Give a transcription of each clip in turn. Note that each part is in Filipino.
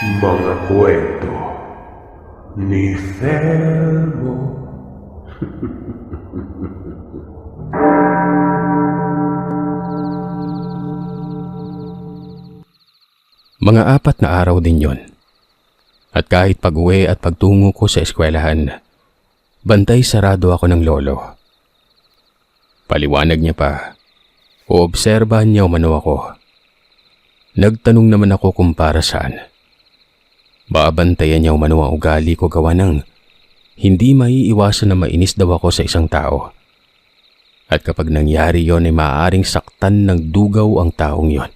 Mga kwento ni Fermo. Mga 4 na araw din yon. At kahit pag-uwi at pagtungo ko sa eskwelahan, bantay sarado ako ng lolo. Paliwanag niya pa, oobserbahan niya umano ako. Nagtanong naman ako kung para saan. Babantayan niya umano ang ugali ko gawa ng hindi maiiwasan na mainis daw ako sa isang tao. At kapag nangyari yon ay maaaring saktan ng dugaw ang taong yon.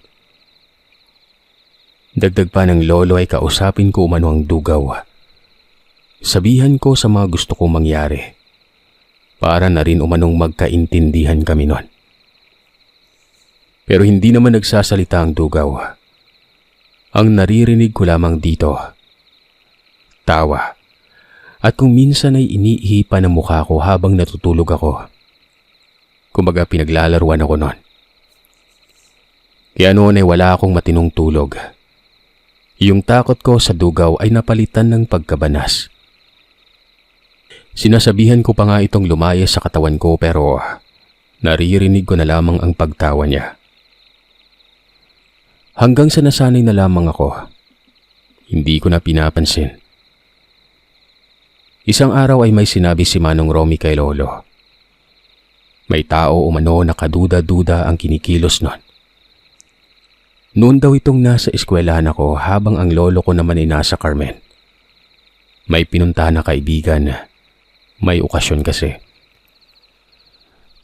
Dagdag pa ng lolo ay kausapin ko umano ang dugaw. Sabihan ko sa mga gusto kong mangyari. Para na rin umanong magkaintindihan kami nun. Pero hindi naman nagsasalita ang dugaw. Ang naririnig ko lamang dito, tawa. At kung minsan ay iniihipan ang mukha ko habang natutulog ako. Kumbaga pinaglalaruan ako nun. Kaya noon ay wala akong matinong tulog. Yung takot ko sa dugaw ay napalitan ng pagkabanas. Sinasabihan ko pa nga itong lumayas sa katawan ko pero naririnig ko na lamang ang pagtawa niya. Hanggang sa nasanay na lamang ako, hindi ko na pinapansin. Isang araw ay may sinabi si Manong Romy kay Lolo. May tao umano na kaduda-duda ang kinikilos nun. Noon daw itong nasa eskwelahan ako habang ang lolo ko naman ay nasa Carmen. May pinuntahan na kaibigan. May okasyon kasi.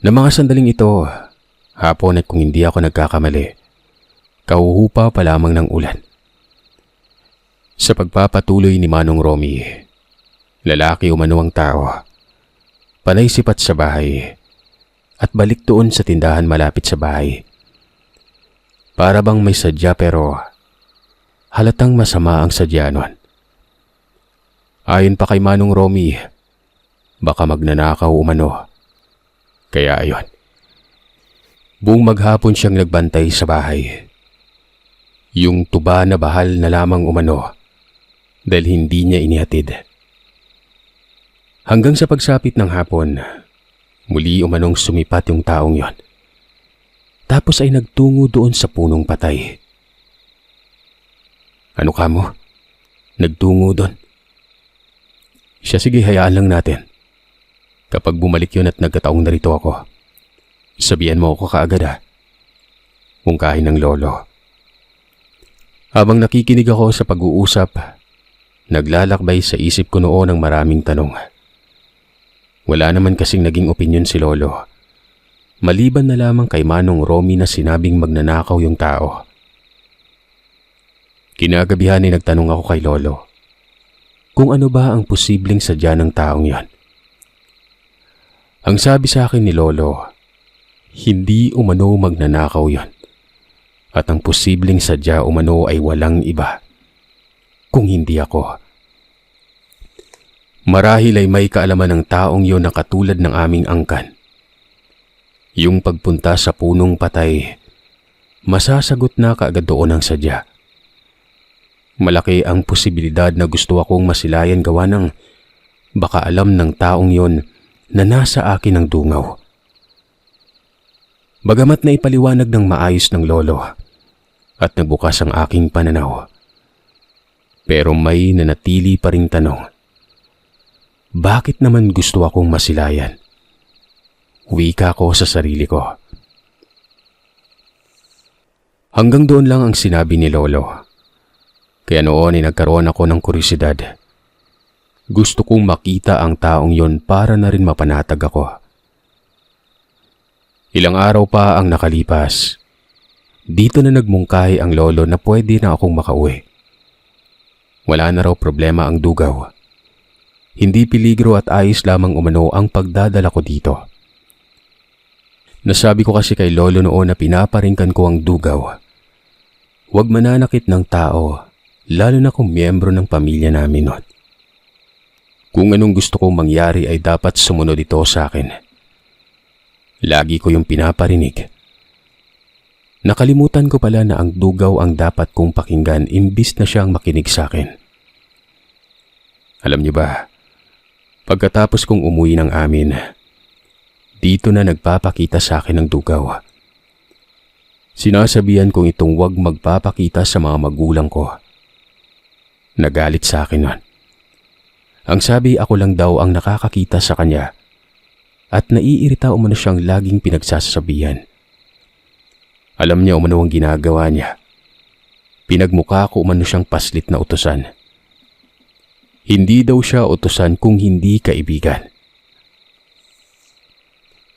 Na mga sandaling ito, hapon at kung hindi ako nagkakamali, kauhupa pa lamang ng ulan. Sa pagpapatuloy ni Manong Romy, lalaki umano ang tao, panay sipat sa bahay, at balik doon sa tindahan malapit sa bahay. Para bang may sadya pero halatang masama ang sadya nun. Ayon pa kay Manong Romy, baka magnanakaw umano. Kaya ayon. Buong maghapon siyang nagbantay sa bahay. Yung tuba na bahal na lamang umano dahil hindi niya inihatid. Hanggang sa pagsapit ng hapon, muli umanong sumipat yung taong yon. Tapos ay nagtungo doon sa punong patay. Ano ka mo? Nagtungo doon? Siya, sige, hayaan lang natin. Kapag bumalik yun at nagkataong narito ako, sabihan mo ako kaagad mungkahin ng lolo. Habang nakikinig ako sa pag-uusap, naglalakbay sa isip ko noon ang maraming tanong. Wala naman kasing naging opinyon si lolo. Maliban na lamang kay Manong Romy na sinabing magnanakaw yung tao. Kinagabihan ay nagtanong ako kay lolo kung ano ba ang posibleng sadya ng taong yan. Ang sabi sa akin ni lolo, hindi umano magnanakaw yon. At ang posibleng sadya umano ay walang iba kung hindi ako. Marahil ay may kaalaman ng taong yon na katulad ng aming angkan. Yung pagpunta sa punong patay, masasagot na kaagad doon ang sadya. Malaki ang posibilidad na gusto akong masilayan gawa ng baka alam ng taong yon na nasa akin ang dungaw. Bagamat na ipaliwanag ng maayos ng lolo at nagbukas ang aking pananaw, pero may nanatili pa ring tanong. Bakit naman gusto akong masilayan? Wika ko sa sarili ko. Hanggang doon lang ang sinabi ni lolo. Kaya noon ay nagkaroon ako ng kuryosidad. Gusto kong makita ang taong yon para na rin mapanatag ako. Ilang araw pa ang nakalipas. Dito na nagmungkahi ang lolo na pwede na akong makauwi. Wala na raw problema ang dugaw. Hindi peligro at ayos lamang umano ang pagdadala ko dito. Nasabi ko kasi kay lolo noon na pinaparingkan ko ang dugaw. Huwag mananakit ng tao, lalo na kung miyembro ng pamilya namin nun. Kung anong gusto kong mangyari ay dapat sumunod ito sa akin. Lagi ko yung pinaparinig. Nakalimutan ko pala na ang dugaw ang dapat kong pakinggan imbis na siyang makinig sa akin. Alam niyo ba, pagkatapos kong umuwi ng amin, dito na nagpapakita sa akin ang dugaw. Sinasabihan kong itong huwag magpapakita sa mga magulang ko. Nagalit sa akin nun. Ang sabi ako lang daw ang nakakakita sa kanya at naiirita umano siyang laging pinagsasabihan. Alam niya umano ang ginagawa niya. Pinagmukha ko umano siyang paslit na utusan. Hindi daw siya utusan kung hindi kaibigan.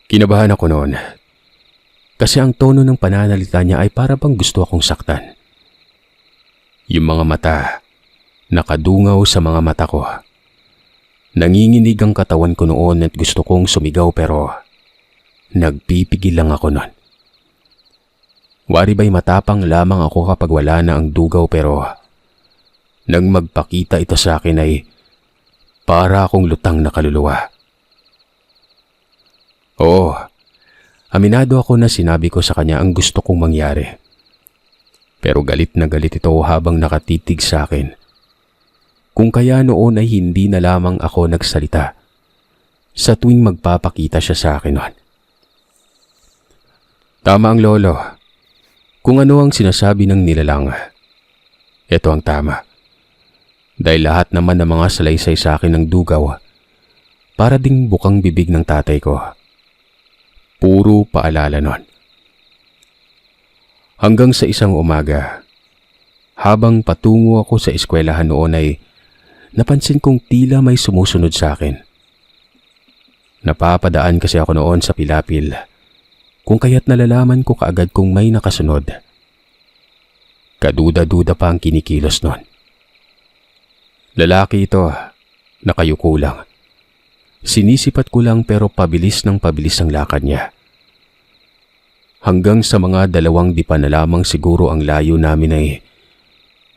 Kinabahan ako noon kasi ang tono ng pananalita niya ay para bang gusto akong saktan. Yung mga mata, nakadungaw sa mga mata ko. Nanginginig ang katawan ko noon at gusto kong sumigaw pero nagpipigil lang ako noon. Wari ba'y matapang lamang ako kapag wala na ang dugaw pero nang magpakita ito sa akin ay para akong lutang na kaluluwa. Oo, aminado ako na sinabi ko sa kanya ang gusto kong mangyari. Pero galit na galit ito habang nakatitig sa akin. Kung kaya noon ay hindi na lamang ako nagsalita sa tuwing magpapakita siya sa akin noon. Tama ang lolo. Kung ano ang sinasabi ng nilalang, ito ang tama. Dahil lahat naman ng mga salaysay sa akin ng dugaw, para ding bukang bibig ng tatay ko. Puro paalala nun. Hanggang sa isang umaga, habang patungo ako sa eskwelahan noon ay napansin kong tila may sumusunod sa akin. Napapadaan kasi ako noon sa Pilapil, kung kaya't nalalaman ko kaagad kung may nakasunod. Kaduda-duda pa ang kinikilos nun. Lalaki ito, nakayuko lang. Sinisipat ko lang pero pabilis ng pabilis ang lakad niya. Hanggang sa mga 2 dipa na lamang siguro ang layo namin ay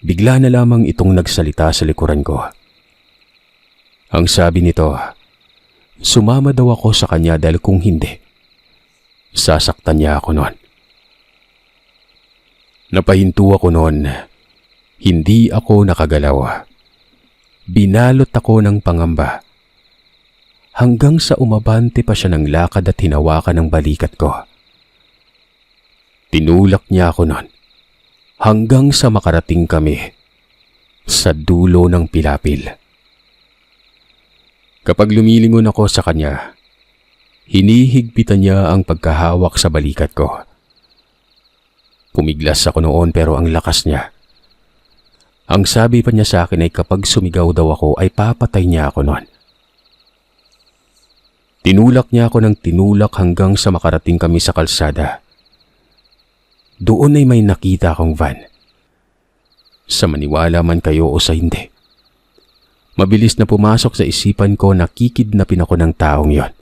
bigla na lamang itong nagsalita sa likuran ko. Ang sabi nito, sumama daw ako sa kanya dahil kung hindi, sasaktan niya ako noon. Napahinto ako noon. Hindi ako nakagalaw. Binalot ako ng pangamba. Hanggang sa umabante pa siya ng lakad at hinawakan ng balikat ko. Tinulak niya ako noon. Hanggang sa makarating kami sa dulo ng Pilapil. Kapag lumilingon ako sa kanya, hinihigpitan niya ang pagkahawak sa balikat ko. Pumiglas ako noon pero ang lakas niya. Ang sabi pa niya sa akin ay kapag sumigaw daw ako ay papatay niya ako noon. Tinulak niya ako ng tinulak hanggang sa makarating kami sa kalsada. Doon ay may nakita akong van. Sa maniwala man kayo o sa hindi, mabilis na pumasok sa isipan ko na kikidnapin ako ng taong yon.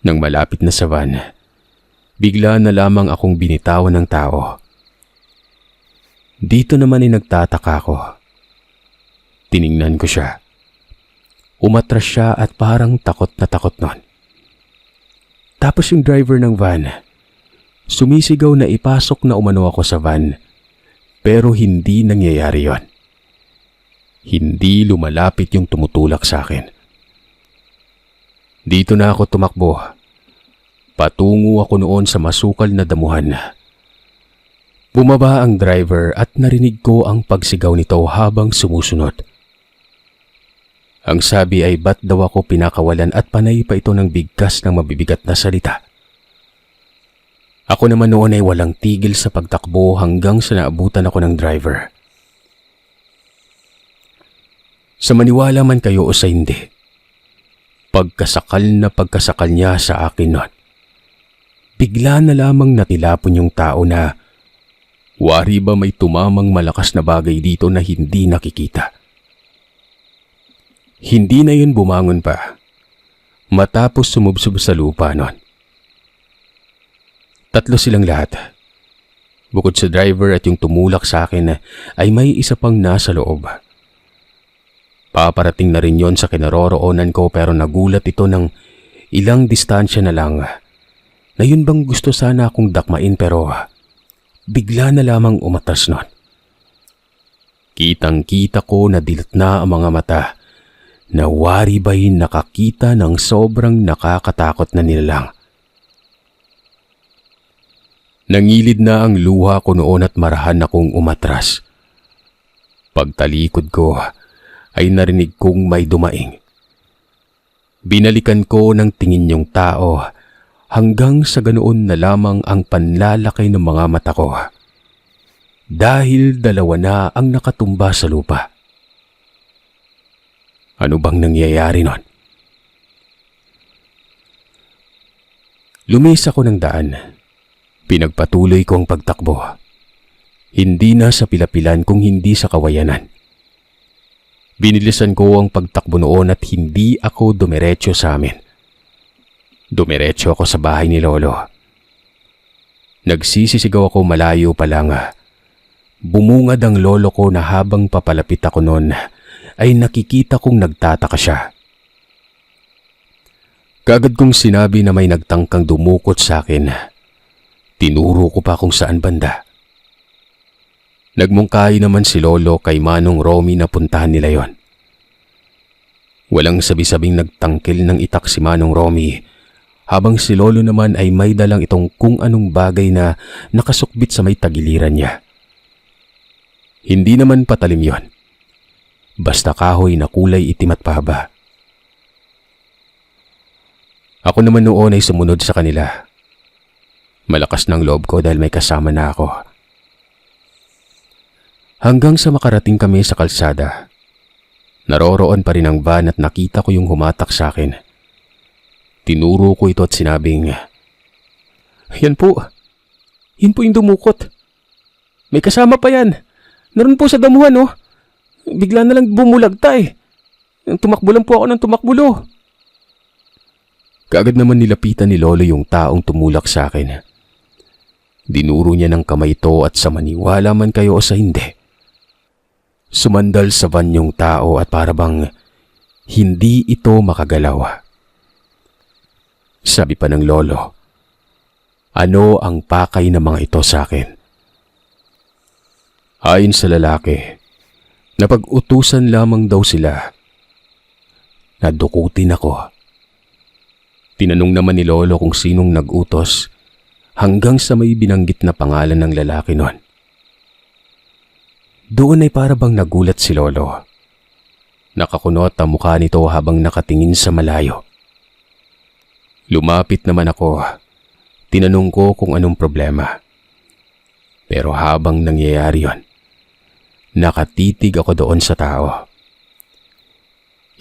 Nang malapit na sa van, bigla na lamang akong binitawan ng tao. Dito naman ay nagtataka ako. Tiningnan ko siya. Umatras siya at parang takot na takot nun. Tapos yung driver ng van, sumisigaw na ipasok na umano ako sa van, pero hindi nangyayari yon. Hindi lumalapit yung tumutulak sa akin. Dito na ako tumakbo. Patungo ako noon sa masukal na damuhan. Bumaba ang driver at narinig ko ang pagsigaw nito habang sumusunod. Ang sabi ay ba't daw ako pinakawalan at panay pa ito ng bigkas ng mabibigat na salita. Ako naman noon ay walang tigil sa pagtakbo hanggang sa naabutan ako ng driver. Sa maniwala man kayo o sa hindi, pagkasakal niya sa akin noon. Bigla na lamang natilapon yung tao na wari ba may tumamang malakas na bagay dito na hindi nakikita. Hindi na yun bumangon pa matapos sumubsob sa lupa noon. 3 silang lahat. Bukod sa driver at yung tumulak sa akin ay may isa pang nasa loob. Paparating na rin yon sa kinaroroonan ko pero nagulat ito ng ilang distansya na lang na yun bang gusto sana akong dakmain pero bigla na lamang umatras nun. Kitang-kita ko na dilat na ang mga mata na wari ba'y nakakita ng sobrang nakakatakot na nilalang. Nangilid na ang luha ko noon at marahan akong umatras. Pagtalikod ko ay narinig kong may dumaing. Binalikan ko ng tingin yung tao hanggang sa ganoon na lamang ang panlalaki ng mga mata ko. Dahil dalawa na ang nakatumba sa lupa. Ano bang nangyayari nun? Lumis ako ng daan. Pinagpatuloy ko ang pagtakbo. Hindi na sa pilapilan kung hindi sa kawayanan. Binilisan ko ang pagtakbo noon at hindi ako dumiretso sa amin. Dumiretso ako sa bahay ni Lolo. Nagsisisigaw ako malayo pa lang. Bumungad ang lolo ko na habang papalapit ako noon ay nakikita kong nagtataka siya. Kaagad kong sinabi na may nagtangkang dumukot sa akin. Tinuro ko pa kung saan banda. Nagmungkahi naman si Lolo kay Manong Romy na puntahan nila yon. Walang sabi-sabing nagtangkil ng itak si Manong Romy, habang si Lolo naman ay may dalang itong kung anong bagay na nakasukbit sa may tagiliran niya. Hindi naman patalim yon. Basta kahoy na kulay itim at pahaba. Ako naman noon ay sumunod sa kanila. Malakas ng loob ko dahil may kasama na ako. Hanggang sa makarating kami sa kalsada. Naroroon pa rin ang van at nakita ko yung humatak sa akin. Tinuro ko ito at sinabing, "Yan po. Yan po yung dumukot. May kasama pa yan. Naroon po sa damuhan, oh. Bigla na lang bumulagta eh. Tumakbo lang po ako ng tumakbulo." Kaagad naman nilapitan ni Lolo yung taong tumulak sa akin. Dinuro niya ng kamay ito at sa maniwala man kayo o sa hindi. Sumandal sa van yung tao at parabang hindi ito makagalaw. Sabi pa ng Lolo, "Ano ang pakay ng mga ito sa akin?" Ayon sa lalaki, napag-utusan lamang daw sila. Nadukutin ako. Tinanong naman ni Lolo kung sinong nag-utos hanggang sa may binanggit na pangalan ng lalaki nun. Doon ay parabang nagulat si Lolo. Nakakunot ang mukha nito habang nakatingin sa malayo. Lumapit naman ako. Tinanong ko kung anong problema. Pero habang nangyayari yon, nakatitig ako doon sa tao.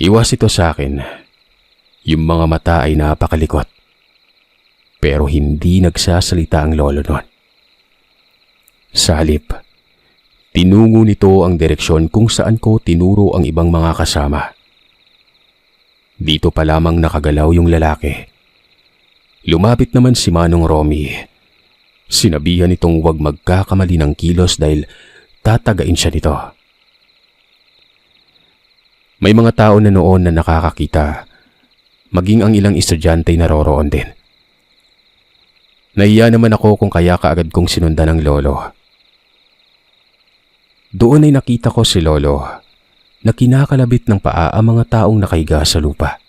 Iwas ito sa akin. Yung mga mata ay napakalikot. Pero hindi nagsasalita ang lolo nun. Sa halip, tinungo nito ang direksyon kung saan ko tinuro ang ibang mga kasama. Dito pa lamang nakagalaw yung lalaki. Lumapit naman si Manong Romy. Sinabihan itong huwag magkakamali ng kilos dahil tatagain siya nito. May mga tao na noon na nakakakita, maging ang ilang estudyante naroroon din. Nahiya naman ako kung kaya kaagad kong sinundan ng lolo. Doon ay nakita ko si Lolo na kinakalabit ng paa ang mga taong nakahiga sa lupa.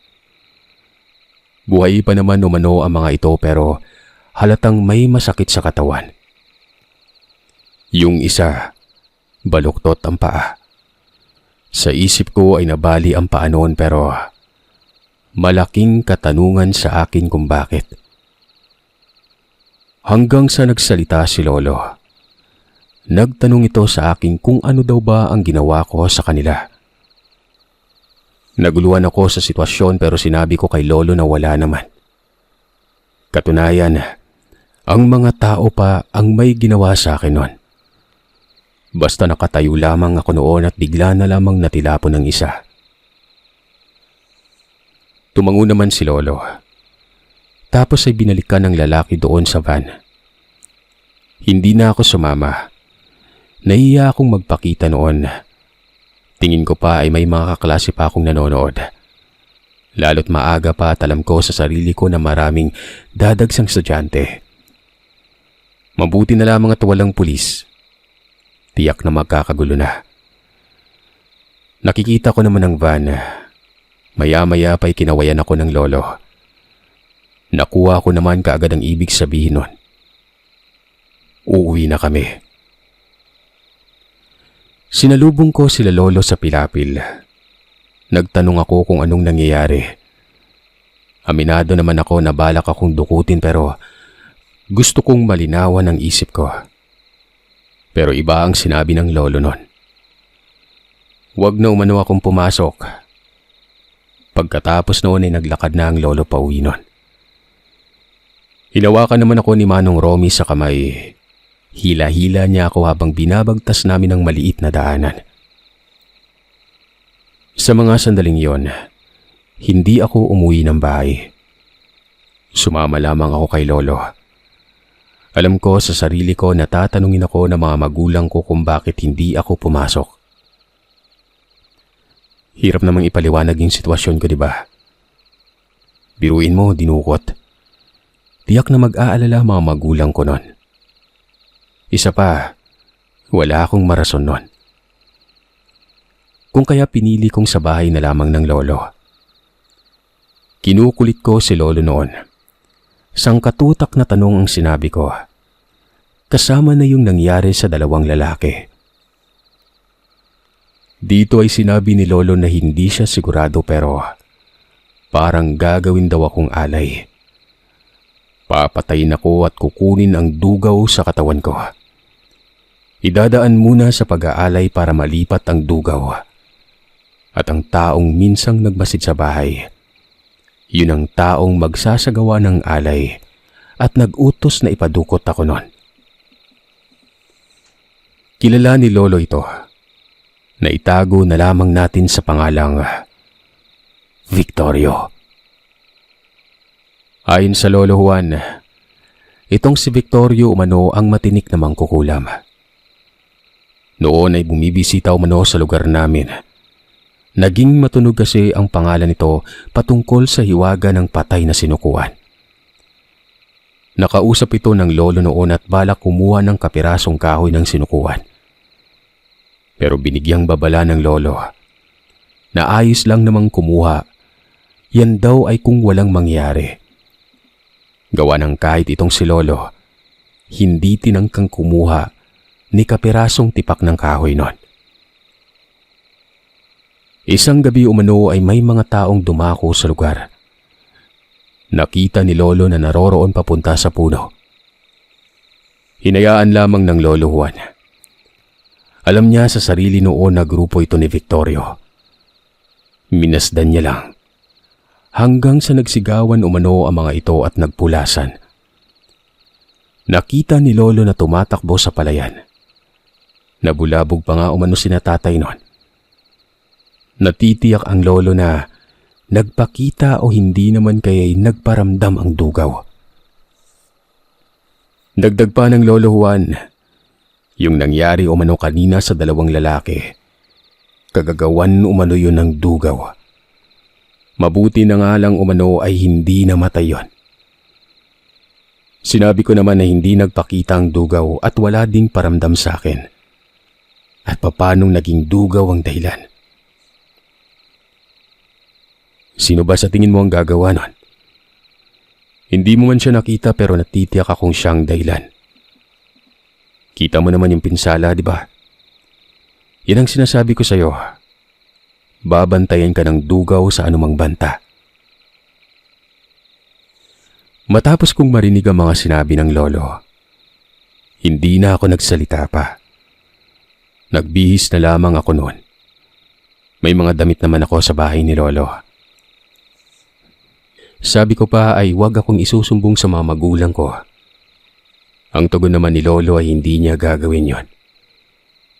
Buhay pa naman umano ang mga ito pero halatang may masakit sa katawan. Yung isa, baluktot ang paa. Sa isip ko ay nabali ang paa noon pero malaking katanungan sa akin kung bakit. Hanggang sa nagsalita si Lolo. Nagtanong ito sa akin kung ano daw ba ang ginawa ko sa kanila. Naguluhan ako sa sitwasyon pero sinabi ko kay Lolo na wala naman. Katunayan, ang mga tao pa ang may ginawa sa akin noon. Basta nakatayo lamang ako noon at bigla na lamang natilapon ng isa. Tumango naman si Lolo. Tapos ay binalikan ng lalaki doon sa van. Hindi na ako sumama. Nahiya akong magpakita noon. Tingin ko pa ay may mga kaklase pa akong nanonood. Lalo't maaga pa at alam ko sa sarili ko na maraming dadagsang estudyante. Mabuti na lamang at walang pulis. Tiyak na magkakagulo na. Nakikita ko naman ang van. Maya-maya pa'y kinawayan ako ng lolo. Nakuha ko naman kaagad ang ibig sabihin nun. Uuwi na kami. Sinalubong ko sila lolo sa pilapil. Nagtanong ako kung anong nangyayari. Aminado naman ako na balak akong dukutin pero gusto kong malinawan ang isip ko. Pero iba ang sinabi ng lolo nun. Huwag na umano akong pumasok. Pagkatapos noon ay naglakad na ang lolo pauwi nun. Hinawakan naman ako ni Manong Romy sa kamay. Hila-hila niya ako habang binabagtas namin ang maliit na daanan. Sa mga sandaling yon, hindi ako umuwi ng bahay. Sumama lamang ako kay lolo. Alam ko sa sarili ko na tatanungin ako ng mga magulang ko kung bakit hindi ako pumasok. Hirap namang ipaliwanag yung sitwasyon ko, di ba? Biruin mo, dinukot. Tiyak na mag-aalala mga magulang ko nun. Isa pa, wala akong marason nun. Kung kaya pinili kong sa bahay na lamang ng lolo. Kinukulit ko si lolo noon. Sangkatutak na tanong ang sinabi ko. Kasama na yung nangyari sa dalawang lalaki. Dito ay sinabi ni lolo na hindi siya sigurado pero parang gagawin daw akong alay. Papatayin ako at kukunin ang dugaw sa katawan ko. Idadaan muna sa pag-aalay para malipat ang dugaw. At ang taong minsang nagmasid sa bahay, yun ang taong magsasagawa ng alay at nag-utos na ipadukot ako nun. Kilala ni lolo ito. Naitago na lamang natin sa pangalang Victorio. Ayon sa lolo Juan, itong si Victorio umano ang matinik na mangkukulam. Noon ay bumibisita umano sa lugar namin. Naging matunog kasi ang pangalan nito patungkol sa hiwaga ng patay na sinukuan. Nakausap ito ng lolo noon at balak kumuha ng kapirasong kahoy ng sinukuan. Pero binigyang babala ng lolo. Naayos lang namang kumuha. Yan daw ay kung walang mangyari. Gawa ng kahit itong si lolo, hindi tinangkang kumuha ni kapirasong tipak ng kahoy nun. Isang gabi umano ay may mga taong dumako sa lugar. Nakita ni lolo na naroroon papunta sa puno. Hinayaan lamang ng lolo Juan. Alam niya sa sarili noon na grupo ito ni Victorio. Minasdan niya lang. Hanggang sa nagsigawan umano ang mga ito at nagpulasan. Nakita ni lolo na tumatakbo sa palayan. Nabulabog pa nga umano sina tatay nun. Natitiyak ang lolo na nagpakita o hindi naman kaya'y nagparamdam ang dugaw. Dagdag pa ng lolo Juan, yung nangyari umano kanina sa dalawang lalaki. Kagagawan umano yun ng dugaw. Mabuti na nga lang umano ay hindi namatay yun. Sinabi ko naman na hindi nagpakita ang dugaw at wala ding paramdam sa akin. At papanong naging dugaw ang dahilan? Sino ba sa tingin mo ang gagawa nun? Hindi mo man siya nakita pero natitiyak akong siyang dahilan. Kita mo naman yung pinsala, di ba? Yan ang sinasabi ko sa'yo. Babantayan ka ng dugaw sa anumang banta. Matapos kong marinig ang mga sinabi ng lolo, hindi na ako nagsalita pa. Nagbihis na lamang ako noon. May mga damit naman ako sa bahay ni lolo. Sabi ko pa ay huwag akong isusumbong sa mga magulang ko. Ang tugon naman ni lolo ay hindi niya gagawin yon.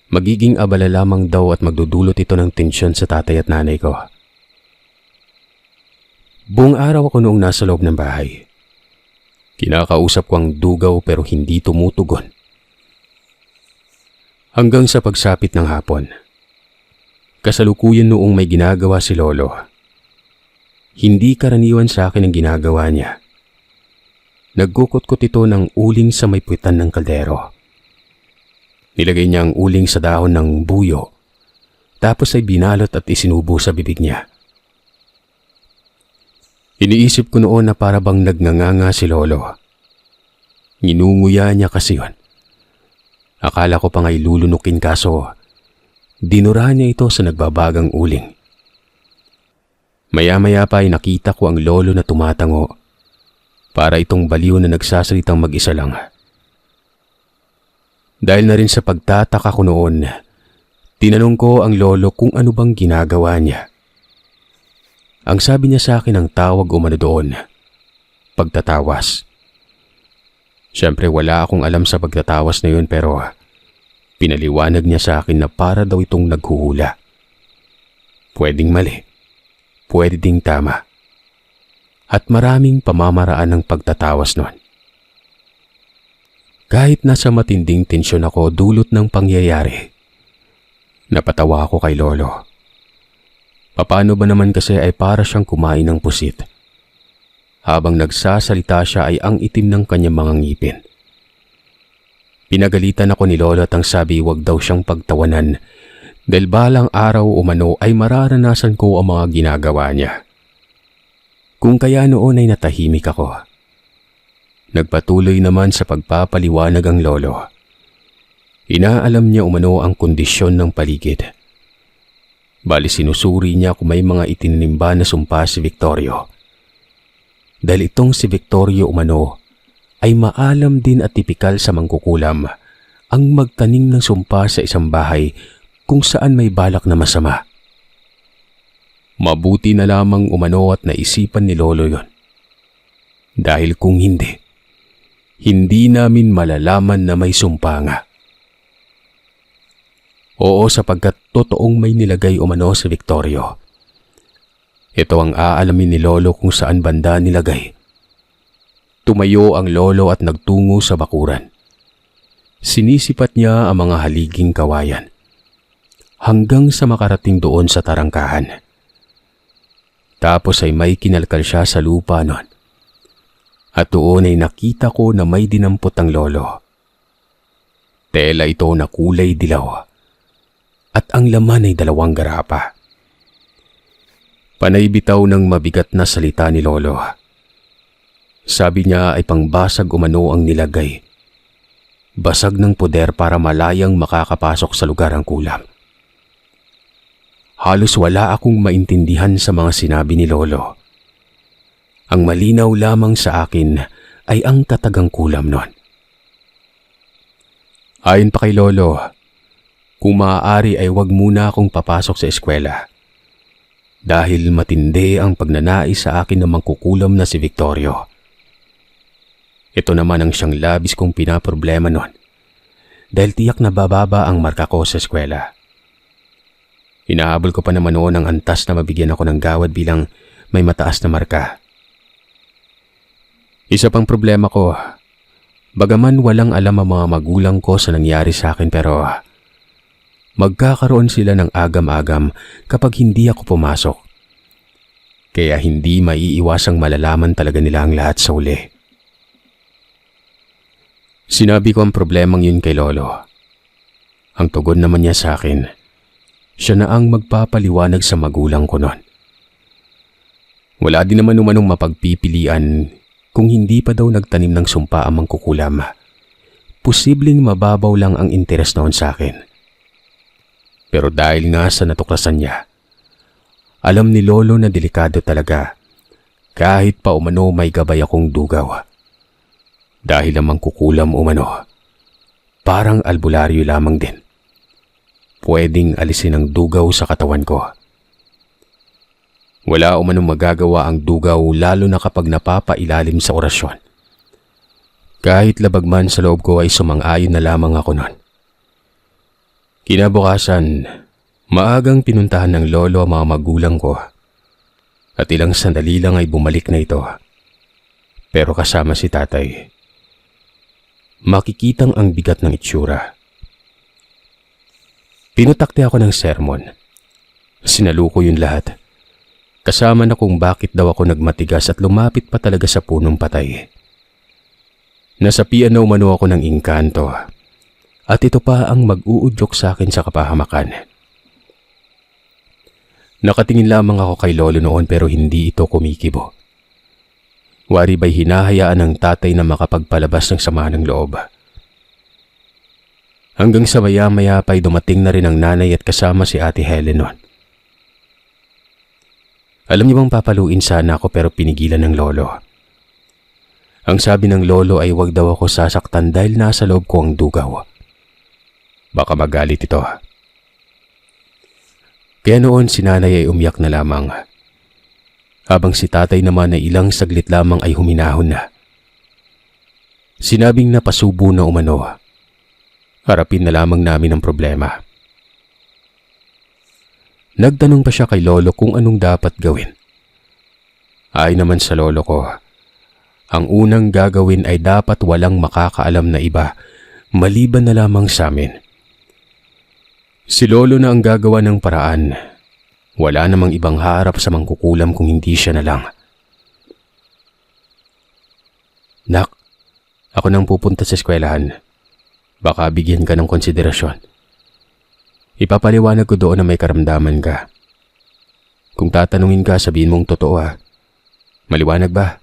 Magiging abala lamang daw at magdudulot ito ng tensyon sa tatay at nanay ko. Buong araw ako noong nasa loob ng bahay. Kinakausap ko ang dugaw pero hindi tumutugon. Hanggang sa pagsapit ng hapon. Kasalukuyan noong may ginagawa si lolo. Hindi karaniwan sa akin ang ginagawa niya. Nagkukot-kot ito ng uling sa may puwitan ng kaldero. Nilagay niya ang uling sa dahon ng buyo, tapos ay binalot at isinubo sa bibig niya. Iniisip ko noon na para bang nagngananga si Lolo. Nginunguya niya kasi yun. Akala ko pa nga'y lulunukin kaso dinura niya ito sa nagbabagang uling. Maya-maya pa ay nakita ko ang lolo na tumatango. Para itong baliw na nagsasalitang mag-isa lang. Dahil na rin sa pagtataka ko noon, tinanong ko ang lolo kung ano bang ginagawa niya. Ang sabi niya sa akin ang tawag umano doon, pagtatawas. Siyempre wala akong alam sa pagtatawas na yun pero pinaliwanag niya sa akin na para daw itong naghuhula. Pwedeng mali, pwede ding tama. At maraming pamamaraan ng pagtatawas nun. Kahit nasa matinding tensyon ako dulot ng pangyayari, napatawa ako kay Lolo. Paano ba naman kasi ay para siyang kumain ng pusit. Habang nagsasalita siya ay ang itim ng kanyang mga ngipin. Pinagalitan ako ni Lolo at ang sabi wag daw siyang pagtawanan dahil balang araw umano ay mararanasan ko ang mga ginagawa niya. Kung kaya noon ay natahimik ako. Nagpatuloy naman sa pagpapaliwanag ang lolo. Inaalam niya umano ang kondisyon ng paligid. Bali sinusuri niya kung may mga itinimba na sumpa si Victorio. Dahil itong si Victorio umano ay maalam din at tipikal sa mangkukulam ang magtanim ng sumpa sa isang bahay kung saan may balak na masama. Mabuti na lamang umano at naisipan ni Lolo yon. Dahil kung hindi namin malalaman na may sumpa nga. Oo, sapagkat totoong may nilagay umano si Victorio. Ito ang aalamin ni Lolo kung saan banda nilagay. Tumayo ang Lolo at nagtungo sa bakuran. Sinisipat niya ang mga haliging kawayan hanggang sa makarating doon sa tarangkahan. Tapos ay may kinalkal siya sa lupa nun. At doon ay nakita ko na may dinampot ang lolo. Tela ito na kulay dilaw. At ang laman ay 2 garapa. Panay bitaw ng mabigat na salita ni Lolo. Sabi niya ay pangbasag umano ang nilagay. Basag ng poder para malayang makakapasok sa lugar ang kulam. Halos wala akong maintindihan sa mga sinabi ni Lolo. Ang malinaw lamang sa akin ay ang katagang kulam nun. Ayon pa kay Lolo, kung maaari ay wag muna akong papasok sa eskwela. Dahil matindi ang pagnanais sa akin ng mangkukulam na si Victorio. Ito naman ang siyang labis kong pinaproblema nun. Dahil tiyak na bababa ang marka ko sa eskwela. Hinahabol ko pa naman noon ang antas na mabigyan ako ng gawad bilang may mataas na marka. Isa pang problema ko, bagaman walang alam ang mga magulang ko sa nangyari sa akin pero magkakaroon sila ng agam-agam kapag hindi ako pumasok. Kaya hindi maiiwasang malalaman talaga nila ang lahat sa uli. Sinabi ko ang problemang yun kay Lolo. Ang tugon naman niya sa akin, siya na ang magpapaliwanag sa magulang ko nun. Wala din naman umanong mapagpipilian kung hindi pa daw nagtanim ng sumpa ang mangkukulam. Posibleng mababaw lang ang interes noon sa akin. Pero dahil nga sa natuklasan niya, alam ni Lolo na delikado talaga kahit pa umano may gabay akong dugaw. Dahil ang mangkukulam umano, parang albularyo lamang din. Pwedeng alisin ang dugaw sa katawan ko. Wala umanong magagawa ang dugaw lalo na kapag napapailalim sa orasyon. Kahit labag man sa loob ko ay sumang-ayon na lamang ako nun. Kinabukasan, maagang pinuntahan ng lolo ang mga magulang ko. At ilang sandali lang ay bumalik na ito. Pero kasama si tatay. Makikitang ang bigat ng itsura. Pinutakte ako ng sermon. Sinaluko yun lahat. Kasama na kung bakit daw ako nagmatigas at lumapit pa talaga sa punong patay. Nasapian na umano ako ng engkanto at ito pa ang mag-uudyok sa akin sa kapahamakan. Nakatingin lamang ako kay lolo noon pero hindi ito kumikibo. Wari ba'y hinahayaan ng tatay na makapagpalabas ng sama ng loob. Hanggang sa maya-maya pa'y dumating na rin ang nanay at kasama si Ate Helen noon. Alam niyo bang papaluin sana ako pero pinigilan ng lolo. Ang sabi ng lolo ay wag daw ako sasaktan dahil nasa loob ko ang dugaw. Baka magalit ito. Kaya noon si nanay ay umiyak na lamang. Habang si tatay naman ay ilang saglit lamang ay huminahon na. Sinabing napasubo na umano. Harapin na lamang namin ang problema. Nagtanong pa siya kay lolo kung anong dapat gawin. Ay naman sa lolo ko, ang unang gagawin ay dapat walang makakaalam na iba maliban na lamang sa amin. Si lolo na ang gagawa ng paraan. Wala namang ibang harap sa mangkukulam kung hindi siya na lang. Nak, ako nang pupunta sa eskwelahan. Baka bigyan ka ng konsiderasyon. Ipapaliwanag ko doon na may karamdaman ka. Kung tatanungin ka, sabihin mong totoo ha. Maliwanag ba?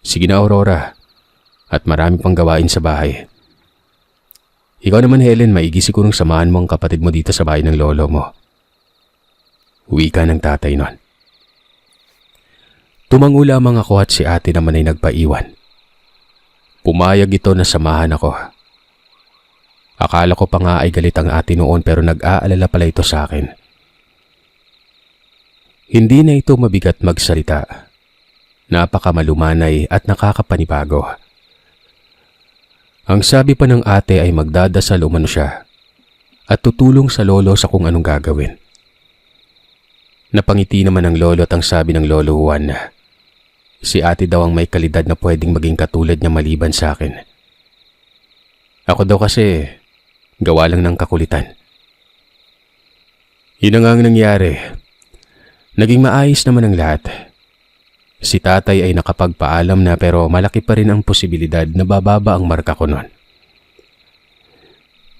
Sige na Aurora. At marami pang gawain sa bahay. Ikaw naman Helen, maigi sigurong samahan mo ang kapatid mo dito sa bahay ng lolo mo. Uwi ka ng tatay nun. Tumango lamang ako at si ate naman ay nagpaiwan. Pumayag ito na samahan ako. Akala ko pa nga ay galit ang ate noon pero nag-aalala pala ito sa akin. Hindi na ito mabigat magsalita. Napakamalumanay at nakakapanibago. Ang sabi pa ng ate ay magdadasal umano siya at tutulong sa lolo sa kung anong gagawin. Napangiti naman ang lolo at ang sabi ng lolo Juan na si ate daw ang may kalidad na pwedeng maging katulad niya maliban sa akin. Ako daw kasi gawa lang ng kakulitan. Yun na nga ang nangyari. Naging maayos naman ang lahat. Si tatay ay nakapagpaalam na pero malaki pa rin ang posibilidad na bababa ang marka ko noon.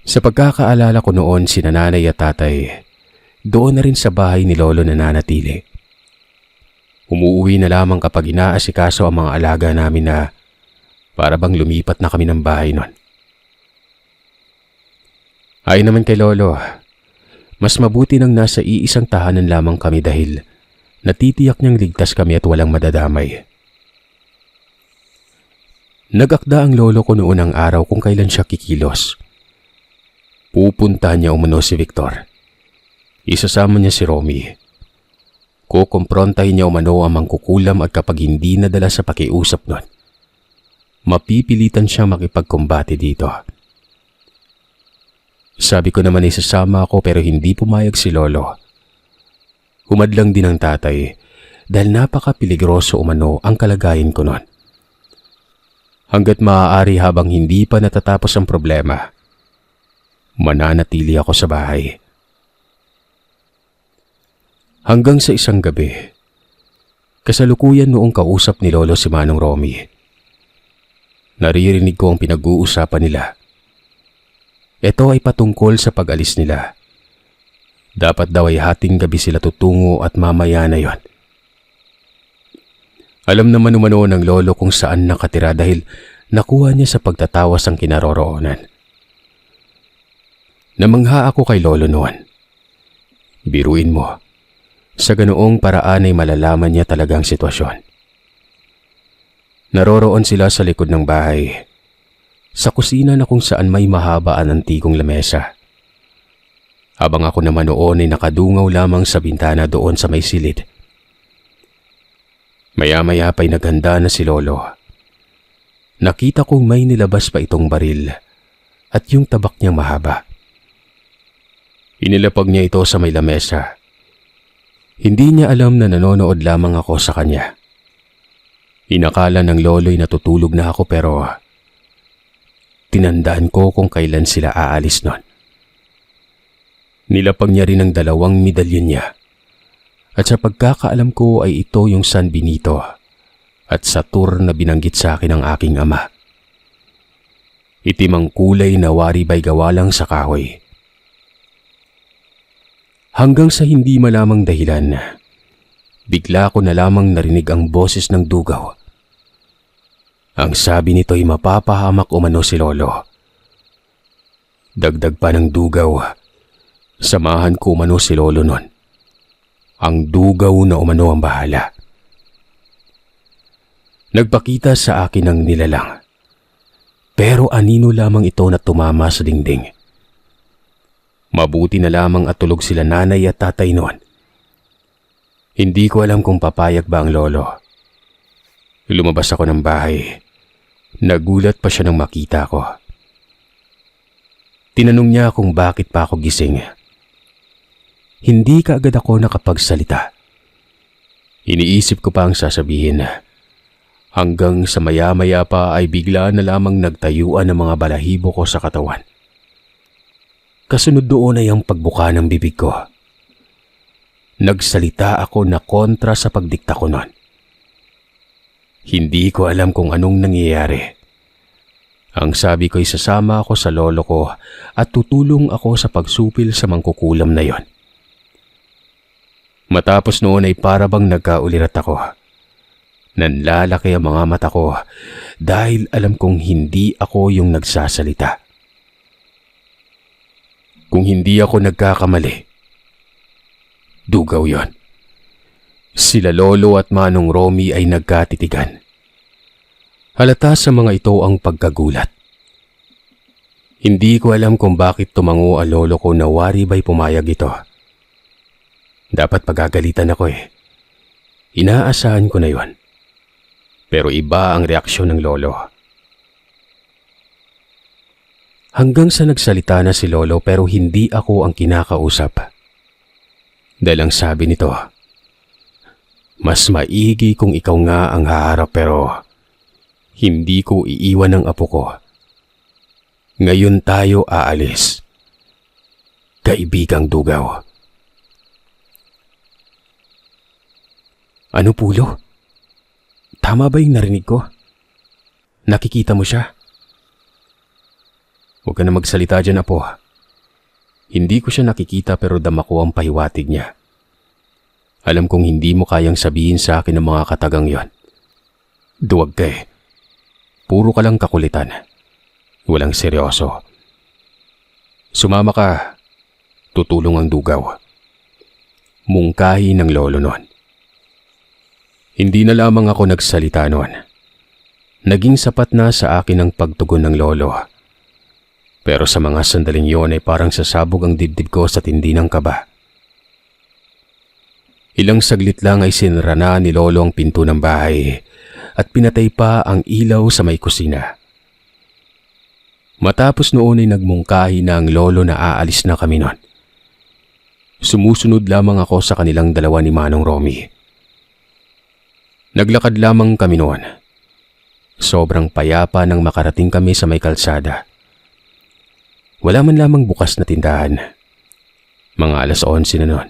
Sa pagkakaalala ko noon si nanay at tatay, doon na rin sa bahay ni lolo nananatili. Umuuwi na lamang kapag inaasikaso ang mga alaga namin na para bang lumipat na kami ng bahay noon. Ay naman kay lolo, mas mabuti nang nasa iisang tahanan lamang kami dahil natitiyak niyang ligtas kami at walang madadamay. Nagakda ang lolo ko noon ang araw kung kailan siya kikilos. Pupuntahan niya umano si Victor. Isasama niya si Romy. Kukumprontahin niya umano ang mangkukulam at kapag hindi nadala sa pakiusap nun, mapipilitan siyang makipagkumbate dito. Sabi ko naman ay sasama ako pero hindi pumayag si lolo. Humadlang din ang tatay dahil napaka-peligroso umano ang kalagayan ko noon. Hanggat maaari habang hindi pa natatapos ang problema, mananatili ako sa bahay. Hanggang sa isang gabi, kasalukuyan noong kausap ni lolo si Manong Romy. Naririnig ko ang pinag-uusapan nila. Ito ay patungkol sa pag-alis nila. Dapat daw ay hating gabi sila tutungo at mamaya na yon. Alam naman umano ng lolo kung saan nakatira dahil nakuha niya sa pagtatawas ang kinaroroonan. Namangha ako kay lolo noon. Biruin mo, sa ganoong paraan ay malalaman niya talaga ang sitwasyon. Naroroon sila sa likod ng bahay. Sa kusina na kung saan may mahaba ang antigong lamesa. Habang ako naman noon ay nakadungaw lamang sa bintana doon sa may silid. Maya-maya pa'y naghanda na si lolo. Nakita kong may nilabas pa itong baril at yung tabak niyang mahaba. Inilapag niya ito sa may lamesa. Hindi niya alam na nanonood lamang ako sa kanya. Inakala ng lolo'y natutulog na ako pero tinandaan ko kung kailan sila aalis nun. Nilapag niya rin ang 2 medalyon niya At sa pagkakaalam ko ay ito yung San Benito at Satur na binanggit sa akin ng aking ama. Itim ang kulay na waribay gawa lang sa kahoy. Hanggang sa hindi malamang dahilan, bigla ko na lamang narinig ang boses ng dugaw. Ang sabi nito'y mapapahamak umano si Lolo. Dagdag pa ng dugaw, samahan ko umano si Lolo nun. Ang dugaw na umano ang bahala. Nagpakita sa akin ng nilalang. Pero anino lamang ito na tumama sa dingding. Mabuti na lamang at tulog sila nanay at tatay noon. Hindi ko alam kung papayag ba ang lolo. Lumabas ako ng bahay. Nagulat pa siya nang makita ko. Tinanong niya kung bakit pa ako gising. Hindi kaagad ako nakapagsalita. Iniisip ko pa ang sasabihin. Hanggang sa maya-maya pa ay bigla na lamang nagtayuan ng mga balahibo ko sa katawan. Kasunod doon ay ang pagbuka ng bibig ko. Nagsalita ako na kontra sa pagdikta ko noon. Hindi ko alam kung anong nangyayari. Ang sabi ko'y sasama ako sa lolo ko at tutulong ako sa pagsupil sa mangkukulam na yon. Matapos noon ay para bang nagkaulirat ako. Nanlalaki ang mga mata ko dahil alam kong hindi ako yung nagsasalita. Kung hindi ako nagkakamali, dugaw yon. Sila Lolo at Manong Romy ay nagkatitigan. Halata sa mga ito ang pagkagulat. Hindi ko alam kung bakit tumango ang lolo ko na wari ba'y pumayag ito. Dapat pagagalitan ako eh. Inaasahan ko na yon. Pero iba ang reaksyon ng lolo. Hanggang sa nagsalita na si lolo pero hindi ako ang kinakausap. Dahil ang sabi nito, mas maigi kung ikaw nga ang haharap pero hindi ko iiwan ang apo ko. Ngayon tayo aalis. Kaibigang dugaw. Ano Pulo? Tama ba yung narinig ko? Nakikita mo siya? Huwag ka na magsalita dyan, apo. Hindi ko siya nakikita pero dama ko ang pahiwatig niya. Alam kong hindi mo kayang sabihin sa akin ang mga katagang yon. Duwag ka eh. Puro ka lang kakulitan. Walang seryoso. Sumama ka. Tutulong ang dugaw. Mungkahi ng lolo nun. Hindi na lamang ako nagsalita noon. Naging sapat na sa akin ang pagtugon ng lolo. Pero sa mga sandaling yon ay parang sasabog ang dibdib ko sa tindi ng kaba. Ilang saglit lang ay sinara na ni lolo ang pinto ng bahay at pinatay pa ang ilaw sa may kusina. Matapos noon ay nagmungkahi na ang lolo na aalis na kami noon. Sumusunod lamang ako sa kanilang dalawa ni Manong Romy. Naglakad lamang kami noon. Sobrang payapa nang makarating kami sa may kalsada. Wala man lamang bukas na tindahan. Mga 11:00 na noon.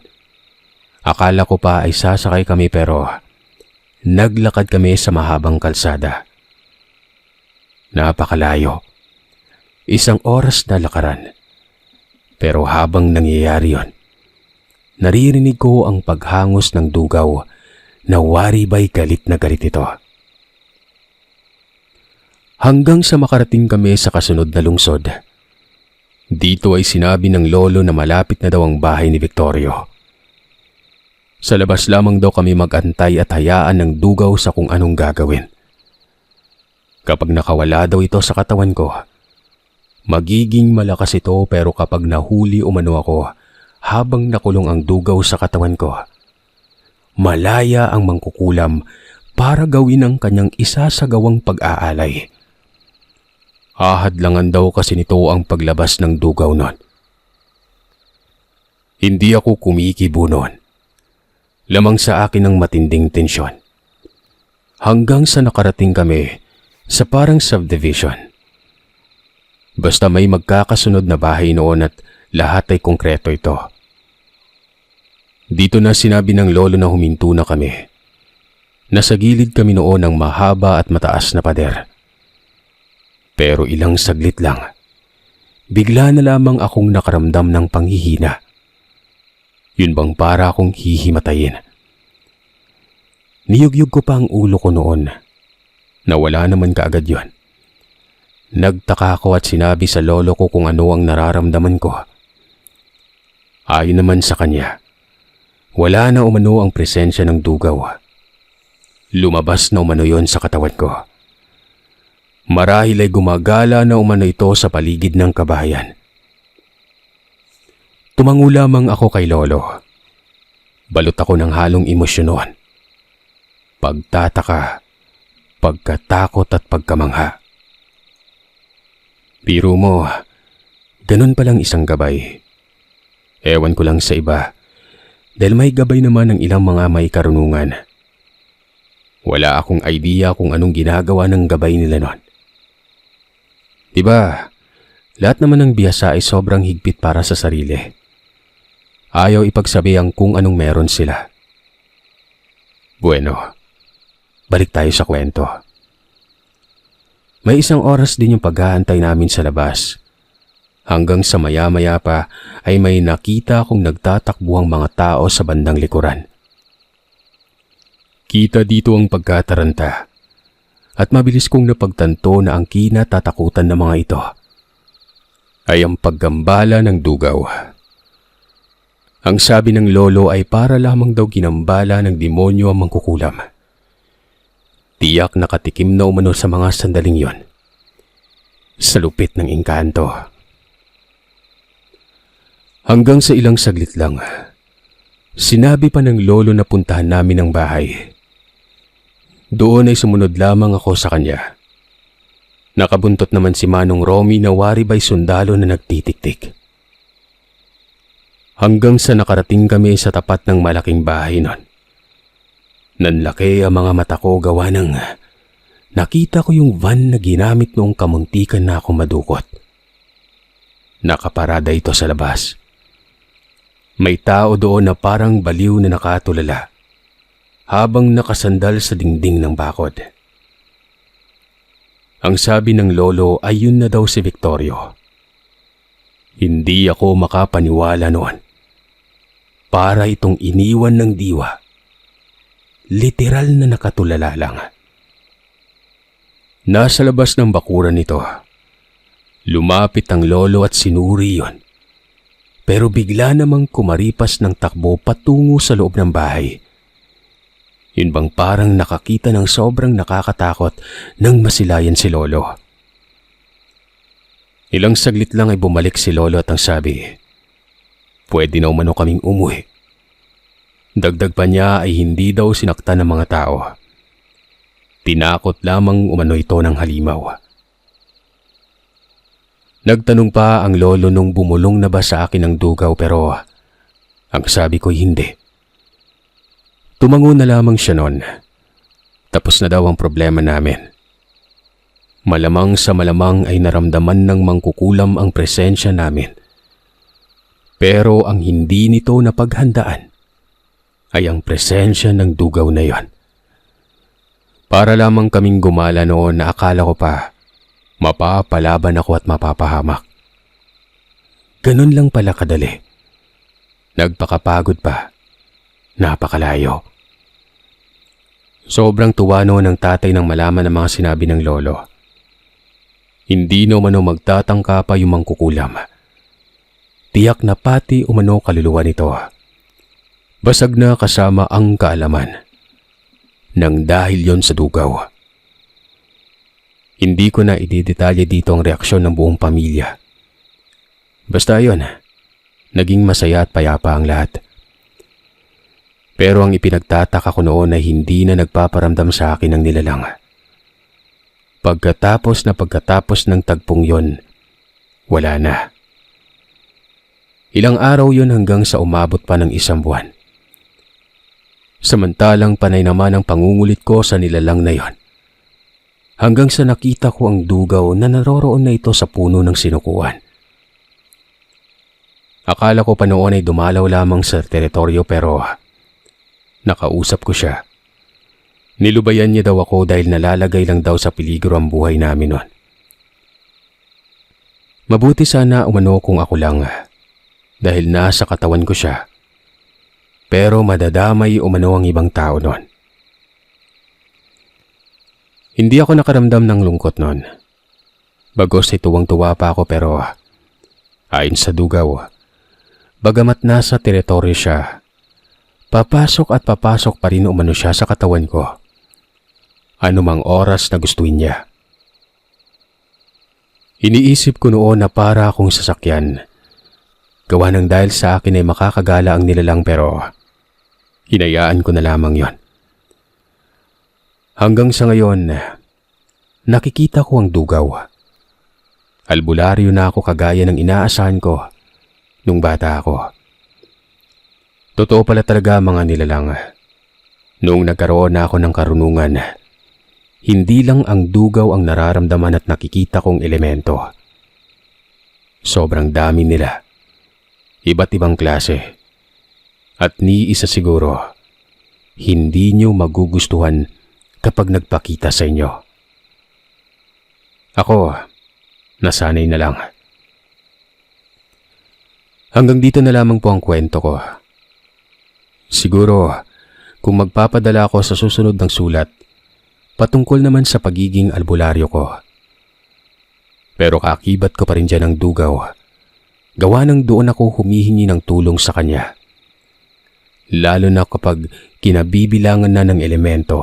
Akala ko pa ay sasakay kami pero naglakad kami sa mahabang kalsada. Napakalayo. 1 oras na lakaran. Pero habang nangyayari yon, naririnig ko ang paghangos ng dugaw na wari ba'y galit na galit ito. Hanggang sa makarating kami sa kasunod na lungsod. Dito ay sinabi ng lolo na malapit na daw ang bahay ni Victorio. Sa labas lamang daw kami mag-antay at hayaan ng dugaw sa kung anong gagawin. Kapag nakawala daw ito sa katawan ko, magiging malakas ito pero kapag nahuli umano ako habang nakulong ang dugaw sa katawan ko, malaya ang mangkukulam para gawin ang kanyang isasagawang pag-aalay. Hahadlangan daw kasi nito ang paglabas ng dugaw nun. Hindi ako kumikibo noon. Lamang sa akin ang matinding tensyon. Hanggang sa nakarating kami sa parang subdivision. Basta may magkakasunod na bahay noon at lahat ay konkreto ito. Dito na sinabi ng lolo na huminto na kami. Nasa gilid kami noon ng mahaba at mataas na pader. Pero ilang saglit lang, bigla na lamang akong nakaramdam ng panghihina. Yun bang para akong hihimatayin? Niyugyug ko pa ang ulo ko noon. Nawala naman kaagad yun. Nagtaka ako at sinabi sa lolo ko kung ano ang nararamdaman ko. Ayon naman sa kanya, wala na umano ang presensya ng dugaw. Lumabas na umano yon sa katawan ko. Marahil ay gumagala na umano ito sa paligid ng kabahayan. Tumango lamang ako kay lolo. Balot ako ng halong emosyon noon. Pagtataka, pagkatakot at pagkamangha. Biro mo, ganun palang isang gabay. Ewan ko lang sa iba, dahil may gabay naman ng ilang mga may karunungan. Wala akong idea kung anong ginagawa ng gabay nila nun. Diba, lahat naman ng biyasa ay sobrang higpit para sa sarili. Ayaw ipagsabihan kung anong meron sila. Bueno, balik tayo sa kwento. May isang oras din yung pag-aantay namin sa labas. Hanggang sa maya-maya pa ay may nakita akong nagtatakbuhang mga tao sa bandang likuran. Kita dito ang pagkataranta at mabilis kong napagtanto na ang kinatatakutan ng mga ito ay ang paggambala ng dugaw. Ang sabi ng lolo ay para lamang daw ginambala ng demonyo ang mangkukulam. Tiyak nakatikim na umano sa mga sandaling yon. Sa lupit ng engkanto. Hanggang sa ilang saglit lang, sinabi pa ng lolo na puntahan namin ang bahay. Doon ay sumunod lamang ako sa kanya. Nakabuntot naman si Manong Romy na waribay sundalo na nagtitiktik. Hanggang sa nakarating kami sa tapat ng malaking bahay nun. Nanlaki ang mga mata ko gawa ng nakita ko yung van na ginamit noong kamuntikan na ako madukot. Nakaparada ito sa labas. May tao doon na parang baliw na nakatulala habang nakasandal sa dingding ng bakod. Ang sabi ng lolo ay yun na daw si Victorio. Hindi ako makapaniwala noon. Para itong iniwan ng diwa. Literal na nakatulala lang. Nasa labas ng bakuran nito. Lumapit ang lolo at sinuri yon. Pero bigla namang kumaripas ng takbo patungo sa loob ng bahay. Yun bang parang nakakita ng sobrang nakakatakot nang masilayan si lolo. Ilang saglit lang ay bumalik si lolo at ang sabi, pwede na umano kaming umuwi. Dagdag pa niya ay hindi daw sinaktan ng mga tao. Tinakot lamang umano ito ng halimaw. Nagtanong pa ang lolo nung bumulong na ba sa akin ang dugaw pero ang sabi ko hindi. Tumango na lamang siya noon. Tapos na daw ang problema namin. Malamang sa malamang ay naramdaman ng mangkukulam ang presensya namin. Pero ang hindi nito napaghandaan ay ang presensya ng dugaw na yon. Para lamang kaming gumala noon na akala ko pa mapapalaban ako at mapapahamak. Ganun lang pala kadali. Nagpakapagod pa. Napakalayo. Sobrang tuwa noon ng tatay nang malaman ang mga sinabi ng lolo. Hindi na umano magtatangka pa yung mangkukulam. Tiyak na pati umano kaluluwa nito. Basag na kasama ang kaalaman. Nang dahil yon sa dugaw. Hindi ko na ididetalye dito ang reaksyon ng buong pamilya. Basta yon, naging masaya at payapa ang lahat. Pero ang ipinagtataka ko noon ay hindi na nagpaparamdam sa akin ng nilalang. Pagkatapos ng tagpong yon, wala na. Ilang araw yon hanggang sa umabot pa ng 1 buwan. Samantalang panay naman ang pangungulit ko sa nilalang na yon. Hanggang sa nakita ko ang dugaw na naroroon na ito sa puno ng sinukuan. Akala ko pa noon ay dumalaw lamang sa teritoryo pero nakausap ko siya. Nilubayan niya daw ako dahil nalalagay lang daw sa peligro ang buhay namin noon. Mabuti sana umano kung ako lang dahil nasa katawan ko siya. Pero madadamay umano ang ibang tao noon. Hindi ako nakaramdam ng lungkot noon. Bagos ay tuwang-tuwa pa ako pero ayon sa dugaw, bagamat nasa teritoryo siya, papasok at papasok pa rin umano siya sa katawan ko. Anumang oras na gustuin niya. Iniisip ko noon na para akong sasakyan. Gawa ng dahil sa akin ay makakagala ang nilalang pero hinayaan ko na lamang yon. Hanggang sa ngayon, nakikita ko ang dugaw. Albularyo na ako kagaya ng inaasahan ko nung bata ako. Totoo pala talaga mga nilalang. Noong nagkaroon na ako ng karunungan, hindi lang ang dugaw ang nararamdaman at nakikita kong elemento. Sobrang dami nila. Iba't ibang klase. At ni isa siguro, hindi nyo magugustuhan kapag nagpakita sa inyo. Ako, nasanay na lang. Hanggang dito na lamang po ang kwento ko. Siguro, kung magpapadala ako sa susunod ng sulat, patungkol naman sa pagiging albularyo ko. Pero kaakibat ko pa rin dyan ang dugaw. Gawa ng doon ako humihingi ng tulong sa kanya. Lalo na kapag kinabibilangan na ng elemento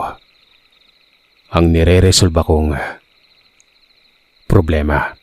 ang nire-resolba kong problema.